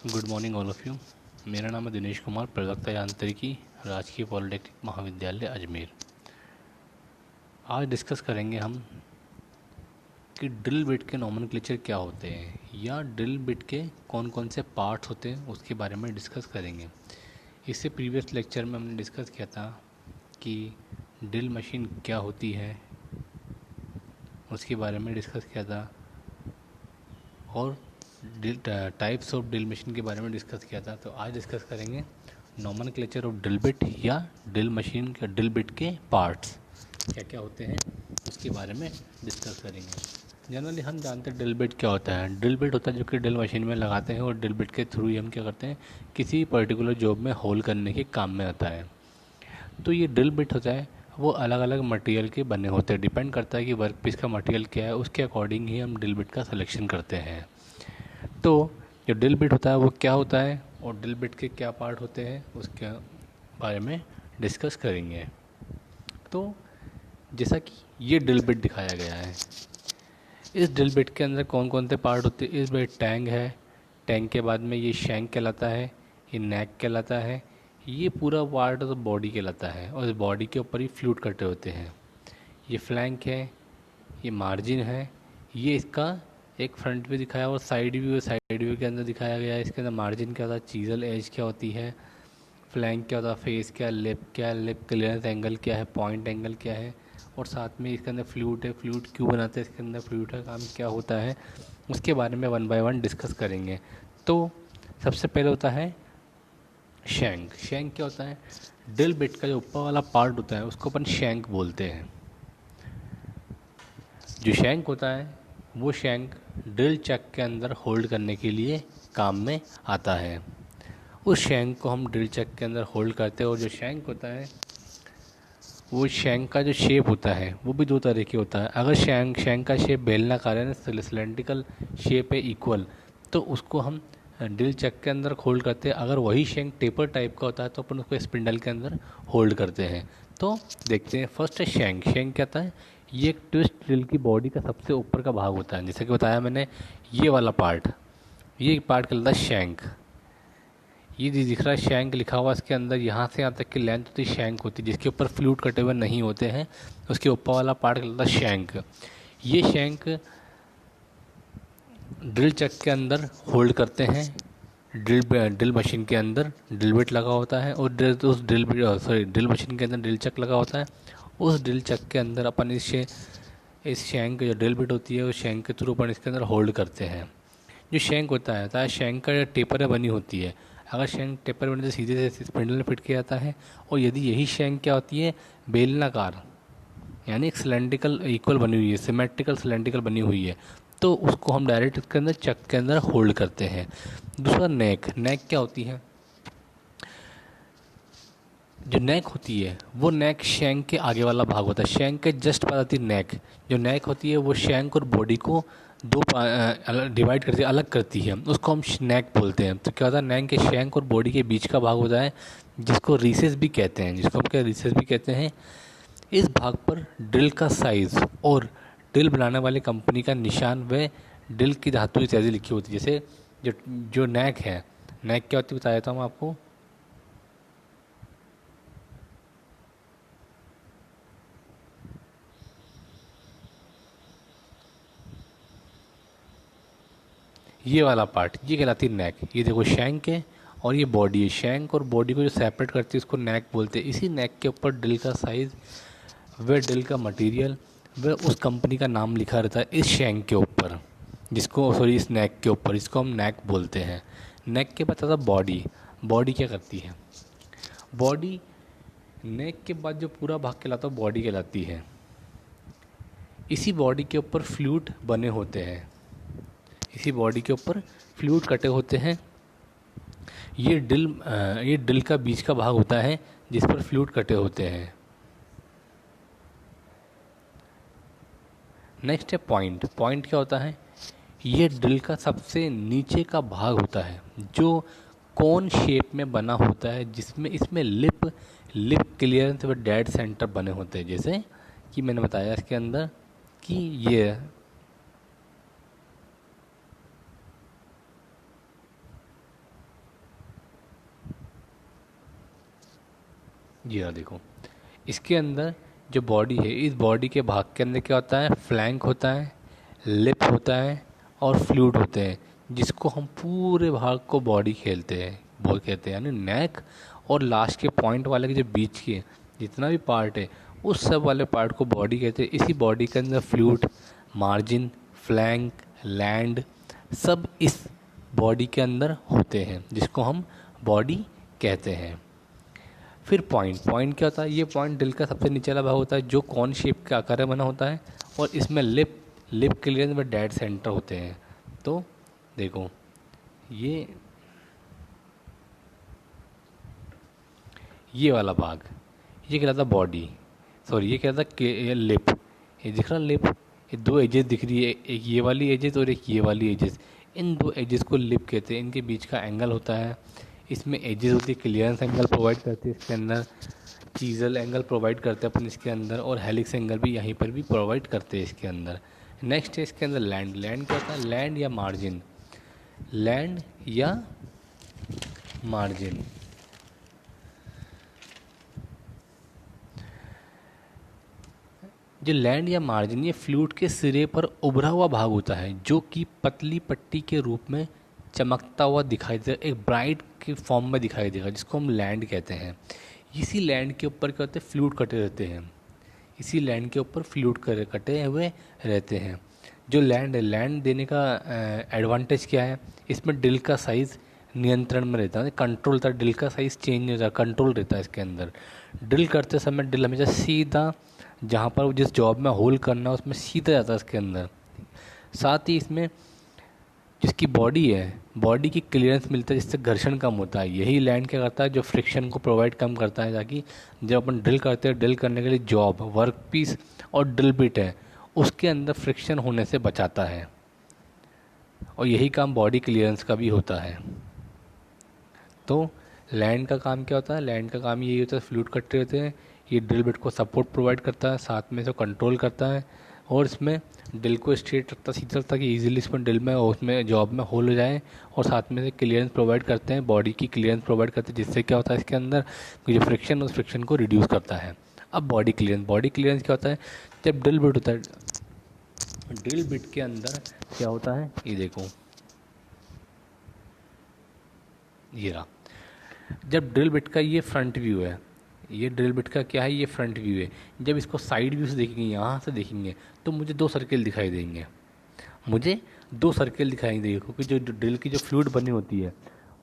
Good morning all of you. मेरा नाम है दिनेश कुमार, प्रवक्ता यांत्रिकी, राजकीय पॉलिटेक्निक महाविद्यालय अजमेर। आज डिस्कस करेंगे हम कि ड्रिल बिट के नॉमेनक्लेचर क्या होते हैं या ड्रिल बिट के कौन कौन से पार्ट्स होते हैं उसके बारे में डिस्कस करेंगे। इससे प्रीवियस लेक्चर में हमने डिस्कस किया था कि ड्रिल मशीन क्या होती है, उसके बारे में डिस्कस किया था, और टाइप्स ऑफ ड्रिल मशीन के बारे में डिस्कस किया था। तो आज डिस्कस करेंगे नॉमेनक्लेचर ऑफ ड्रिल बिट या ड्रिल मशीन के ड्रिल बिट के पार्ट्स क्या क्या होते हैं उसके बारे में डिस्कस करेंगे। जनरली हम जानते हैं ड्रिल बिट क्या होता है। ड्रिल बिट होता है जो कि ड्रिल मशीन में लगाते हैं और ड्रिल बिट के थ्रू ही हम क्या करते हैं, किसी पर्टिकुलर जॉब में होल करने के काम में आता है। तो ये ड्रिल बिट होता है वो अलग अलग मटेरियल के बने होते हैं। डिपेंड करता है कि वर्क पीस का मटेरियल क्या है, उसके अकॉर्डिंग ही हम ड्रिल बिट का सिलेक्शन करते हैं। तो जो ड्रिल बिट होता है वो क्या होता है और ड्रिल बिट के क्या पार्ट होते हैं उसके बारे में डिस्कस करेंगे। तो जैसा कि ये ड्रिल बिट दिखाया गया है, इस ड्रिल बिट के अंदर कौन कौन से पार्ट होते हैं। इस बिट टैंक है, टैंक के बाद में ये शैंक कहलाता है, ये नेक कहलाता है, ये पूरा पार्ट तो बॉडी कहलाता है और इस बॉडी के ऊपर ही फ्लूइड कटे होते हैं। ये फ्लैंक है, ये मार्जिन है, ये इसका एक फ्रंट भी दिखाया और साइड व्यू, साइड व्यू के अंदर दिखाया गया है। इसके अंदर मार्जिन क्या होता है, चीजल एज क्या होती है, फ्लैंक क्या होता है, फेस क्या, लिप क्लियरेंस एंगल क्या है, पॉइंट एंगल क्या है, और साथ में इसके अंदर फ्लूइड है, फ्लूइड क्यों बनाते हैं, इसके अंदर फ्लूइड का काम क्या होता है, उसके बारे में वन बाय वन डिस्कस करेंगे। तो सबसे पहले होता है शैंक। शैंक क्या होता है, ड्रिल बिट का जो ऊपर वाला पार्ट होता है उसको अपन शैंक बोलते हैं। जो शैंक होता है वो शैंक ड्रिल चक के अंदर होल्ड करने के लिए काम में आता है। उस शैंक को हम ड्रिल चक के अंदर होल्ड करते हैं। और जो शैंक होता है वो शैंक का जो शेप होता है वो भी दो तरह के होता है। अगर शैंक का शेप बेलनाकार है, सिलेंड्रिकल शेप है इक्वल, तो उसको हम ड्रिल चक के अंदर होल्ड करते हैं। अगर वही शैंक टेपर टाइप का होता है तो अपन उसको स्पिंडल के अंदर होल्ड करते हैं। तो देखते हैं, फर्स्ट है शैंक। शैंक क्या होता है, ये एक ट्विस्ट ड्रिल की बॉडी का सबसे ऊपर का भाग होता है। जैसे कि बताया मैंने, ये वाला पार्ट, ये पार्ट कहलाता है शैंक। ये जो दिख रहा है शैंक लिखा हुआ, इसके अंदर यहाँ से यहाँ तक की लेंथ होती है शैंक होती है, जिसके ऊपर फ्लूइड कटे हुए नहीं होते हैं, उसके ऊपर वाला पार्ट कहलाता है शैंक। ये शैंक ड्रिल चक के अंदर होल्ड करते हैं। ड्रिल मशीन के अंदर ड्रिल बिट लगा होता है और उस ड्रिल मशीन के अंदर ड्रिल चक लगा होता है। उस ड्रिल चक के अंदर अपन इस शैंक जो ड्रिल बिट होती है उस शैंक के थ्रू अपन इसके अंदर होल्ड करते हैं। जो शैंक होता है शैंक का टेपर बनी होती है। अगर शैंक टेपर बनी तो सीधे से स्पिंडल में फिट किया जाता है। और यदि यही शैंक क्या होती है, बेलनाकार, यानी एक सिलेंड्रिकल इक्वल बनी हुई है, सिमेट्रिकल सिलेंड्रिकल बनी हुई है, तो उसको हम डायरेक्ट इसके अंदर चक के अंदर होल्ड करते हैं। दूसरा नेक। नेक क्या होती है, जो नेक होती है वो नेक शैंक के आगे वाला भाग होता है। शैंक के जस्ट बाद आती है नेक। जो नेक होती है वो शैंक और बॉडी को दो डिवाइड करती है, अलग करती है, उसको हम नेक बोलते हैं। तो क्या होता है, नेक के शैंक और बॉडी के बीच का भाग होता है जिसको रिसेस भी कहते हैं, जिसको हम क्या रिसेस भी कहते हैं। इस भाग पर ड्रिल का साइज़ और ड्रिल बनाने वाली कंपनी का निशान व ड्रिल की धातु इत्यादि लिखी होती है। जैसे जो जो नेक है, नेक क्या होती है बताया था मैं आपको, ये वाला पार्ट ये कहलाती है नेक। ये देखो शैंक है और ये बॉडी है। शैंक और बॉडी को जो सेपरेट करती है उसको नेक बोलते हैं। इसी नेक के ऊपर ड्रिल का साइज़ व ड्रिल का मटेरियल व उस कंपनी का नाम लिखा रहता है इस शैंक के ऊपर, जिसको इस नेक के ऊपर, इसको हम नेक बोलते हैं। नेक के बाद आता बॉडी। बॉडी क्या करती है, बॉडी नेक के बाद जो पूरा भाग कहलाता है बॉडी कहलाती है। इसी बॉडी के ऊपर फ्लूइड बने होते हैं, इसी बॉडी के ऊपर फ्लूइड कटे होते हैं। ये ड्रिल का बीच का भाग होता है जिस पर फ्लूइड कटे होते हैं। नेक्स्ट है पॉइंट। पॉइंट क्या होता है, ये ड्रिल का सबसे नीचे का भाग होता है जो कोन शेप में बना होता है, जिसमें इसमें लिप क्लियरेंस व डेड सेंटर बने होते हैं। जैसे कि मैंने बताया इसके अंदर कि ये ये रहा देखो, इसके अंदर जो बॉडी है, इस बॉडी के भाग के अंदर क्या होता है, फ्लैंक होता है, लिप होता है और फ्लूइड होते हैं, जिसको हम पूरे भाग को बॉडी खेलते हैं वो कहते हैं, यानी नेक और लास्ट के पॉइंट वाले के जो बीच के जितना भी पार्ट है उस सब वाले पार्ट को बॉडी कहते हैं। इसी बॉडी के अंदर फ्लूइड, मार्जिन, फ्लैंक, लैंड सब इस बॉडी के अंदर होते हैं, जिसको हम बॉडी कहते हैं। फिर पॉइंट, पॉइंट क्या होता है, ये पॉइंट दिल का सबसे नीचे वाला भाग होता है जो कॉन शेप के आकार में बना होता है, और इसमें लिप क्लियरेंस में डेड सेंटर होते हैं। तो देखो ये वाला भाग ये कहलाता बॉडी, सॉरी ये कहलाता ये लिप, ये दिख रहा लिप, ये दो एजेस दिख रही है, एक ये वाली एजेस और एक ये वाली एजेस, इन दो एजेस को लिप कहते हैं। इनके बीच का एंगल होता है, इसमें एजेस होती है, क्लियरेंस एंगल प्रोवाइड करती है इसके अंदर, चीजल एंगल प्रोवाइड करते हैं अपन इसके अंदर, और हेलिक्स एंगल भी यहीं पर भी प्रोवाइड करते हैं इसके अंदर। नेक्स्ट है इसके अंदर लैंड। लैंड क्या होता है, लैंड या मार्जिन, लैंड या मार्जिन। जो लैंड या मार्जिन ये फ्लूइड के सिरे पर उभरा हुआ भाग होता है जो कि पतली पट्टी के रूप में चमकता हुआ दिखाई देगा, एक ब्राइट के फॉर्म में दिखाई देगा, जिसको हम लैंड कहते हैं। इसी लैंड के ऊपर क्या होते हैं, फ्लूइड कटे रहते हैं, इसी लैंड के ऊपर फ्लूइड कटे हुए रहते हैं। जो लैंड है, लैंड देने का एडवांटेज क्या है, इसमें ड्रिल का साइज़ नियंत्रण में रहता है, कंट्रोल रहता है, ड्रिल का साइज़ चेंज नहीं होता, कंट्रोल रहता है इसके अंदर। ड्रिल करते समय ड्रिल हमेशा सीधा जहाँ पर जिस जॉब में होल करना है उसमें सीधा जाता है इसके अंदर। साथ ही इसमें जिसकी बॉडी है, बॉडी की क्लियरेंस मिलता है, जिससे घर्षण कम होता है। यही लैंड क्या करता है, जो फ्रिक्शन को प्रोवाइड कम करता है, ताकि जब अपन ड्रिल करते हैं, ड्रिल करने के लिए जॉब, वर्क पीस और ड्रिल बिट है उसके अंदर फ्रिक्शन होने से बचाता है, और यही काम बॉडी क्लियरेंस का भी होता है। तो लैंड का काम क्या होता है, लैंड का काम यही होता है, फ्लूइड कट्टे होते हैं, ये ड्रिल बिट को सपोर्ट प्रोवाइड करता है, साथ में इसे कंट्रोल करता है, और इसमें ड्रिल को स्ट्रेट रखता, सीधा रखता कि इजीली इसमें ड्रिल में उसमें जॉब में होल हो जाए, और साथ में से क्लियरेंस प्रोवाइड करते हैं, बॉडी की क्लियरेंस प्रोवाइड करते हैं, जिससे क्या होता है इसके अंदर जो फ्रिक्शन, उस फ्रिक्शन को रिड्यूस करता है। अब बॉडी क्लियरेंस क्या होता है, जब ड्रिल बिट होता है, ड्रिल बिट के अंदर क्या होता है, ये देखो ये रहा, जब ड्रिल बिट का ये फ्रंट व्यू है, ये ड्रिल बिट का क्या है, ये फ्रंट व्यू है, जब इसको साइड व्यू से देखेंगे, यहाँ से देखेंगे तो मुझे दो सर्किल दिखाई देंगे, मुझे दो सर्किल दिखाई देंगे, क्योंकि जो ड्रिल की जो फ्लूइड बनी होती है,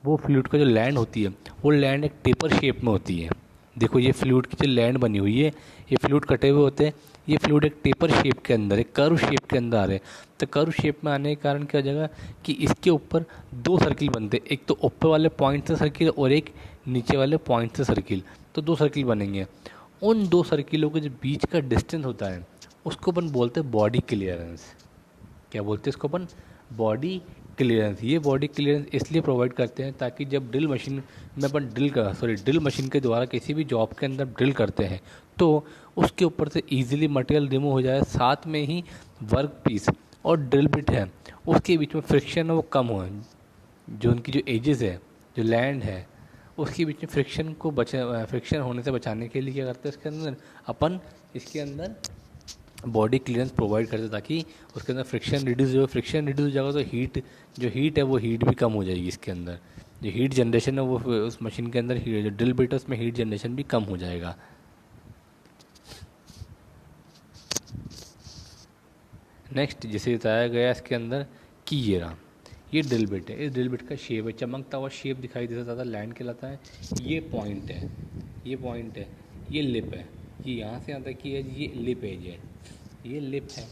वो फ्लूइड का जो लैंड होती है, वो लैंड एक टेपर शेप में होती है। देखो ये फ्लूइड की जो लैंड बनी हुई है, ये फ्लूइड कटे हुए होते हैं, ये फ्लूइड एक टेपर शेप के अंदर, एक कर्व शेप के अंदर आ रहे हैं। तो कर्व शेप में आने के कारण क्या हो जाएगा कि इसके ऊपर दो सर्किल बनते हैं, एक तो ऊपर वाले पॉइंट से सर्किल और एक नीचे वाले पॉइंट से सर्किल, तो दो सर्किल बनेंगे। उन दो सर्किलों के जो बीच का डिस्टेंस होता है उसको अपन बोलते हैं बॉडी क्लियरेंस। क्या बोलते हैं इसको अपन, बॉडी क्लियरेंस। ये बॉडी क्लियरेंस इसलिए प्रोवाइड करते हैं ताकि जब ड्रिल मशीन में अपन ड्रिल मशीन के द्वारा किसी भी जॉब के अंदर ड्रिल करते हैं तो उसके ऊपर से ईजिली मटेरियल रिमूव हो जाए, साथ में ही वर्क पीस और ड्रिल बिट है उसके बीच में फ्रिक्शन है वो कम हो, जो उनकी जो एजेस है, जो लैंड है उसके बीच में फ्रिक्शन होने से बचाने के लिए क्या करते हैं इसके अंदर अपन, इसके अंदर बॉडी क्लियरेंस प्रोवाइड करते हैं, ताकि उसके अंदर फ्रिक्शन रिड्यूस हो। फ्रिक्शन रिड्यूस हो जाएगा तो हीट है वो हीट भी कम हो जाएगी इसके अंदर, जो हीट जनरेशन है वो उस मशीन के अंदर जो ड्रिल बिट है उसमें हीट जनरेशन भी कम हो जाएगा। नेक्स्ट जिसे बताया गया इसके अंदर कि ये ड्रिल बिट है, इस ड्रिल बिट का शेप है, चमकता हुआ शेप दिखाई देता ज़्यादा लैंड कहलाता है। ये पॉइंट है, ये लिप है, ये यहाँ से यहाँ तक की है, ये लिप एज है, ये लिप है।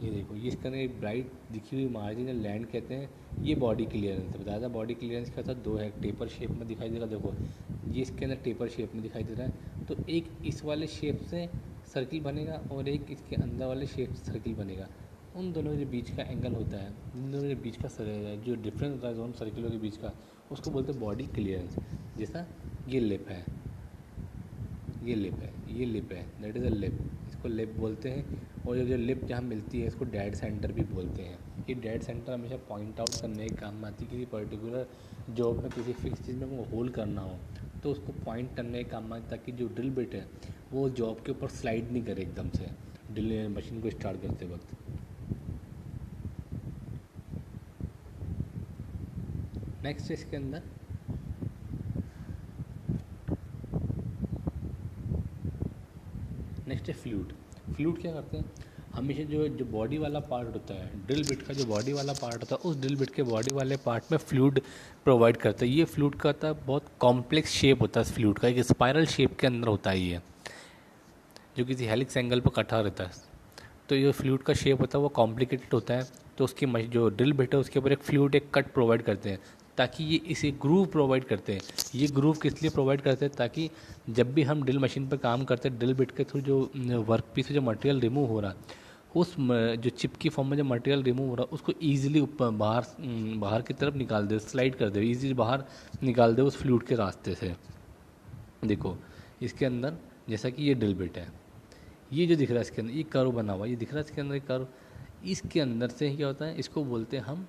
ये देखो ये इसके अंदर एक ब्राइट दिखी हुई मार्जिन है, लैंड कहते हैं। ये बॉडी क्लियरेंस है, बताया था बॉडी क्लियरेंस क्या था, दो है, टेपर शेप में दिखाई देगा, देखो ये इसके अंदर टेपर शेप में दिखाई दे रहा है, तो एक इस वाले शेप से सर्किल बनेगा और एक इसके अंदर वाले शेप से सर्किल बनेगा। उन दोनों के बीच का एंगल होता है, उन दोनों के बीच का जो डिफरेंस होता है दोनों सर्किलों के बीच का, उसको बोलते हैं बॉडी क्लियरेंस। जैसा ये लिप है, दैट इज़ अ लिप, इसको लिप बोलते हैं। और ये जो लिप जहाँ मिलती है इसको डेड सेंटर भी बोलते हैं। ये डेड सेंटर हमेशा पॉइंट आउट करने के काम में आती है। किसी पर्टिकुलर जॉब में किसी फिक्स चीज़ में वो होल करना हो तो उसको पॉइंट करने के काम में आता है, ताकि जो ड्रिल बिट है वो जॉब के ऊपर स्लाइड नहीं करे एकदम से ड्रिल मशीन को स्टार्ट करते वक्त। नेक्स्ट इसके अंदर नेक्स्ट है फ्लूट। फ्लूट क्या करते हैं, हमेशा जो जो बॉडी वाला पार्ट होता है ड्रिल बिट का, जो बॉडी वाला पार्ट होता है उस ड्रिल बिट के बॉडी वाले पार्ट में फ्लूड प्रोवाइड करता है। ये फ्लूट का होता है बहुत कॉम्प्लेक्स शेप होता है इस फ्लूट का, एक स्पाइरल शेप के अंदर होता है ये, जो किसी हेलिक्स एंगल पर कटा रहता है। तो ये फ्लूट का शेप होता है वो कॉम्प्लिकेटेड होता है। तो उसकी जो ड्रिल बिट है उसके ऊपर एक फ्लूट एक कट प्रोवाइड करते हैं, ताकि ये इसे ग्रूव प्रोवाइड करते हैं। ये ग्रूव किस लिए प्रोवाइड करते हैं, ताकि जब भी हम ड्रिल मशीन पर काम करते हैं ड्रिल बिट के थ्रू जो वर्क पीस से जो मटेरियल रिमूव हो रहा है उस जो चिप की फॉर्म में जो मटेरियल रिमूव हो रहा है उसको ईजिली ऊपर बाहर की तरफ निकाल दे, स्लाइड कर दे, ईजिली बाहर निकाल दे उस फ्लूट के रास्ते से। देखो इसके अंदर जैसा कि ये ड्रिल बिट है, ये जो दिख रहा है इसके अंदर ये कर्व बना हुआ, ये दिख रहा है इसके अंदर एक कर्व, इसके अंदर से क्या होता है इसको बोलते हैं हम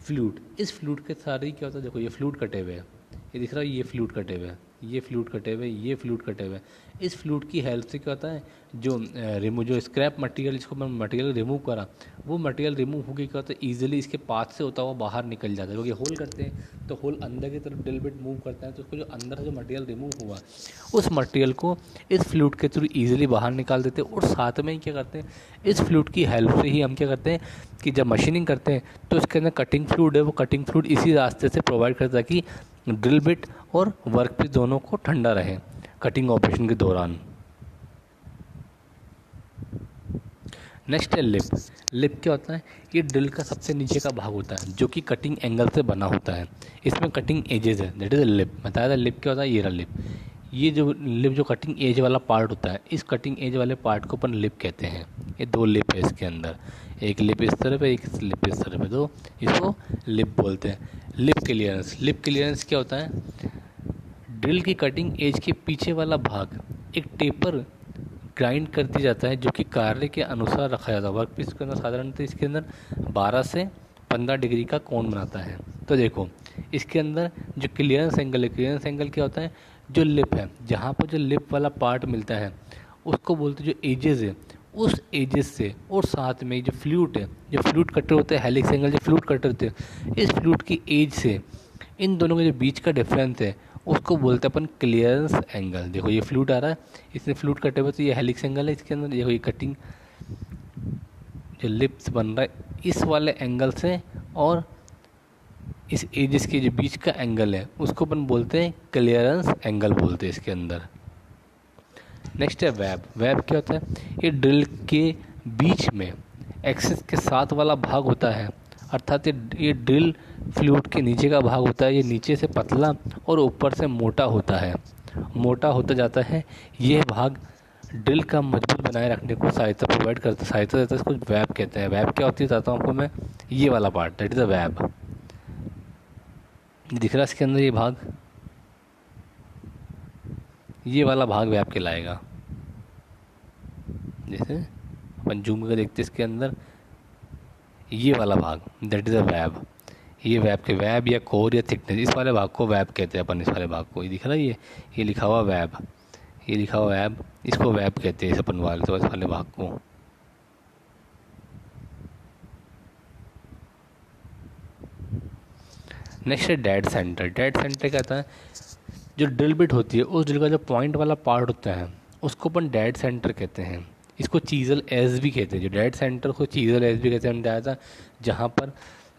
फ्लूट। इस फ्लूट के सारे क्या होता है, देखो ये फ्लूट कटे हुए हैं, ये दिख रहा है ये फ्लूट कटे हुए हैं, ये फ्लूट कटे हुए, ये फ्लूट कटे हुए। इस फ्लूट की हेल्प से क्या होता है जो स्क्रैप मटेरियल जिसको मैं मटेरियल रिमूव करा वो मटेरियल रिमूव होकर क्या होता है ईजिली इसके पाथ से होता हुआ बाहर निकल जाता है। क्योंकि होल करते हैं तो होल अंदर की तरफ ड्रिल बिट मूव करता है, तो उसको जो अंदर से जो मटेरियल रिमूव हुआ उस मटेरियल को इस फ्लूट के थ्रू ईजिली बाहर निकाल देते हैं। और साथ में क्या करते हैं, इस फ्लूट की हेल्प से ही हम क्या करते हैं कि जब मशीनिंग करते हैं तो इसके अंदर कटिंग फ्लूइड है, वो कटिंग फ्लूइड इसी रास्ते से प्रोवाइड करता है कि ड्रिल बिट और वर्क पीस दोनों को ठंडा रहे कटिंग ऑपरेशन के दौरान। नेक्स्ट है लिप। लिप क्या होता है, ये ड्रिल का सबसे नीचे का भाग होता है जो कि कटिंग एंगल से बना होता है, इसमें कटिंग एजेस है, दैट इज़ लिप। बताया था लिप क्या होता है, ये रहा लिप। ये जो लिप जो कटिंग एज वाला पार्ट होता है इस कटिंग एज वाले पार्ट को अपन लिप कहते हैं। ये दो लिप है इसके अंदर, एक लिप इस तरफ है एक लिप इस तरफ है, तो इसको लिप बोलते हैं। Lip clearance. लिप क्लियरेंस क्या होता है, ड्रिल की कटिंग एज के पीछे वाला भाग एक टेपर ग्राइंड कर दिया जाता है जो कि कार्य के अनुसार रखा जाता है। वर्क पीस के अंदर साधारणतः इसके अंदर 12 से 15 डिग्री का कोण बनाता है। तो देखो इसके अंदर जो क्लियरेंस एंगल है, क्लियरेंस एंगल क्या होता है, जो लिप है जहाँ पर जो लिप वाला पार्ट मिलता है उसको बोलते हैं जो एजेस है, उस एजेस से और साथ में जो फ्लूट है, जो फ्लूट कटर होते हैं हेलिक्स एंगल जो फ्लूट कटर होते हैं, इस फ्लूट की एज से इन दोनों के जो बीच का डिफरेंस है उसको बोलते हैं अपन क्लियरेंस एंगल। देखो ये फ्लूट आ रहा है, इसने फ्लूट कटे हुए तो ये हेलिक्स एंगल है, इसके अंदर देखो ये कटिंग जो लिप्स बन रहा है इस वाले एंगल से और इस एजेस के जो बीच का एंगल है उसको अपन बोलते हैं क्लियरेंस एंगल बोलते हैं इसके अंदर। नेक्स्ट है वेब। वेब क्या होता है, ये ड्रिल के बीच में एक्सिस के साथ वाला भाग होता है, अर्थात ये ड्रिल फ्लूट के नीचे का भाग होता है, ये नीचे से पतला और ऊपर से मोटा होता है, मोटा होता जाता है। यह भाग ड्रिल का मजबूत बनाए रखने को सहायता प्रोवाइड करता, सहायता देता है, इसको वेब कहते हैं। वेब क्या होती है बताता हूँ आपको मैं, ये वाला part that is the web. दिख रहा है इसके अंदर ये भाग, ये वाला भाग वेब कहलाएगा। जैसे अपन जूम करके देखते इसके अंदर ये वाला भाग दैट इज़ अ वेब। ये वेब के वेब या कोर या थिकनेस इस वाले भाग को वेब कहते हैं अपन, इस वाले भाग को। ये दिख रहा है ये लिखा हुआ वेब, ये लिखा हुआ वेब, इसको वेब कहते हैं इस अपन वाले, तो इस वाले भाग को। नेक्स्ट है डेड सेंटर। डेड सेंटर कहता है जो ड्रिल बिट होती है उस ड्रिल का जो पॉइंट वाला पार्ट होता है उसको अपन डेड सेंटर कहते हैं। इसको चीजल एज भी कहते हैं, जो डेड सेंटर को चीजल एज भी कहते हैं। बताया था जहाँ पर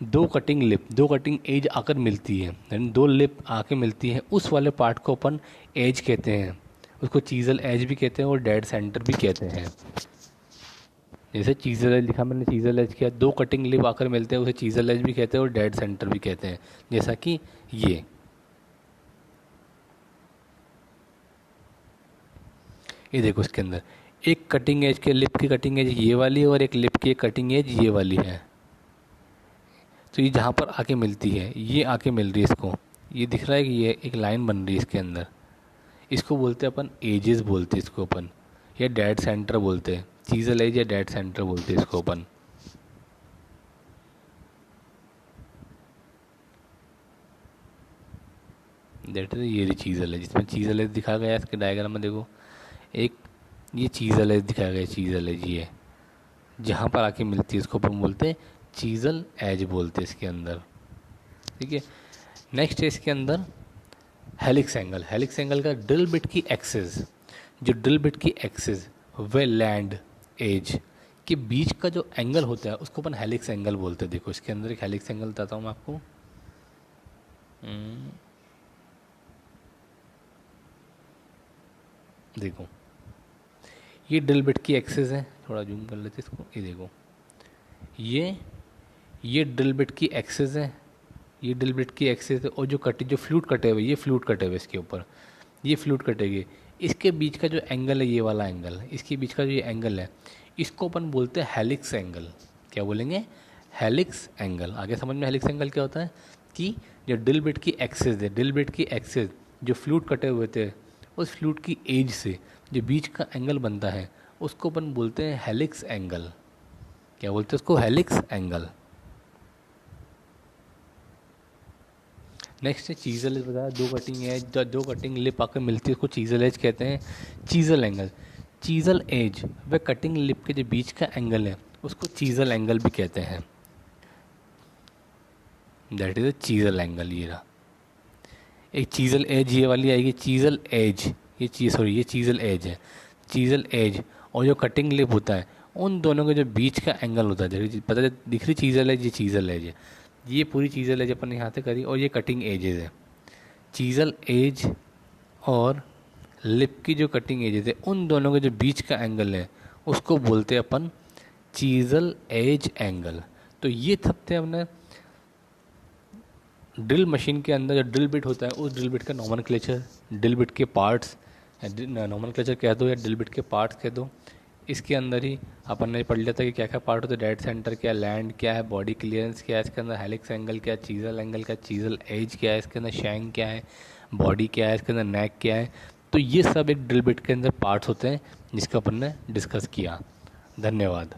दो कटिंग एज आकर मिलती है, यानी दो लिप आके मिलती है, उस वाले पार्ट को अपन एज कहते हैं, उसको चीजल एज भी कहते हैं और डेड सेंटर भी कहते हैं। जैसे चीजल एज लिखा मैंने, चीजल एज किया, दो कटिंग लिप आकर मिलते हैं उसे चीजल एज भी कहते हैं और डेड सेंटर भी कहते हैं। जैसा कि ये देखो इसके अंदर एक कटिंग एज के लिप की कटिंग एज ये वाली है और एक लिप की कटिंग एज ये वाली है। तो ये जहाँ पर आके मिलती है, ये आके मिल रही है इसको, ये दिख रहा है कि ये एक लाइन बन रही है इसके अंदर, इसको बोलते हैं अपन एजेस बोलते हैं इसको अपन, या डेड सेंटर बोलते हैं। चीज़ल एज या डेड सेंटर बोलते हैं इसको अपन। डेट ये चीज़ल है जिसमें चीज़ल एज दिखा गया है इसके डायग्राम में देखो। एक ये चीज़ल एज दिखाया गया है, चीज़ल एज ये जहाँ पर आके मिलती है इसको अपन बोलते हैं चीज़ल एज बोलते हैं इसके अंदर। ठीक है, नेक्स्ट है इसके अंदर हेलिक्स एंगल। हेलिक्स एंगल का ड्रिल बिट की एक्सिस, जो ड्रिल बिट की एक्सिस व लैंड एज के बीच का जो एंगल होता है उसको अपन हेलिक्स एंगल बोलते हैं। देखो इसके अंदर एक हेलिक्स एंगल बताता हूँ मैं आपको। देखो ये ड्रिल बिट की एक्सिस है, थोड़ा जूम कर लेते इसको। ये देखो ये ड्रिल बिट की एक्सिस है, ये ड्रिल बिट की एक्सिस है, और जो कटे जो फ्लूट कटे हुए, ये फ्लूट कटे हुए इसके ऊपर, ये फ्लूट कटेगी। इसके बीच का जो एंगल है, ये वाला एंगल, इसके बीच का जो ये एंगल है, इसको अपन बोलते हैं हेलिक्स एंगल। क्या बोलेंगे? Helix angle. आगे समझ में हेलिक्स एंगल क्या होता है कि जो ड्रिल बिट की एक्सिस है, ड्रिल बिट की एक्सिस जो फ्लूट कटे हुए थे, उस फ्लूट की एज से जो बीच का एंगल बनता है उसको अपन बोलते हैं हेलिक्स एंगल। क्या बोलते हैं उसको? Helix angle. नेक्स्ट है चीज़ल एज। बताया दो कटिंग एज, दो कटिंग लिप आकर मिलती है उसको चीज़ल एज कहते हैं। चीज़ल एंगल, चीज़ल एज व कटिंग लिप के जो बीच का एंगल है उसको चीज़ल एंगल भी कहते हैं। That is a chisel angle. ये रहा एक चीज़ल एज, ये वाली आएगी चीज़ल एज, ये चीज़ल एज है। चीज़ल एज और जो कटिंग लिप होता है उन दोनों के जो बीच का एंगल होता है, जैसे पता है दिख रही चीज़ल एज, ये चीज़ल एज है। ये पूरी चीज़ल एज अपन ने यहाँ से करी, और ये कटिंग एजेस है। चीज़ल एज और लिप की जो कटिंग एजेस है उन दोनों के जो बीच का एंगल है उसको बोलते हैं अपन चीज़ल एज एंगल। तो ये थे अपने ड्रिल मशीन के अंदर जो ड्रिल बिट होता है उस ड्रिल बिट का नॉमनक्लेचर, ड्रिल बिट के पार्ट्स, नॉमनक्लेचर कह दो या ड्रिल बिट के पार्ट्स कह दो। इसके अंदर ही अपन ने पढ़ लिया था कि क्या क्या पार्ट होता है, डेड सेंटर क्या है, लैंड क्या है, बॉडी क्लियरेंस क्या है, इसके अंदर हेलिक्स एंगल क्या है, चीज़ल एंगल क्या है, चीज़ल एज क्या है, इसके अंदर शैंक क्या है, बॉडी क्या है, इसके अंदर नेक क्या है। तो ये सब एक ड्रिल बिट के अंदर पार्ट्स होते हैं जिसका अपन ने डिस्कस किया। धन्यवाद।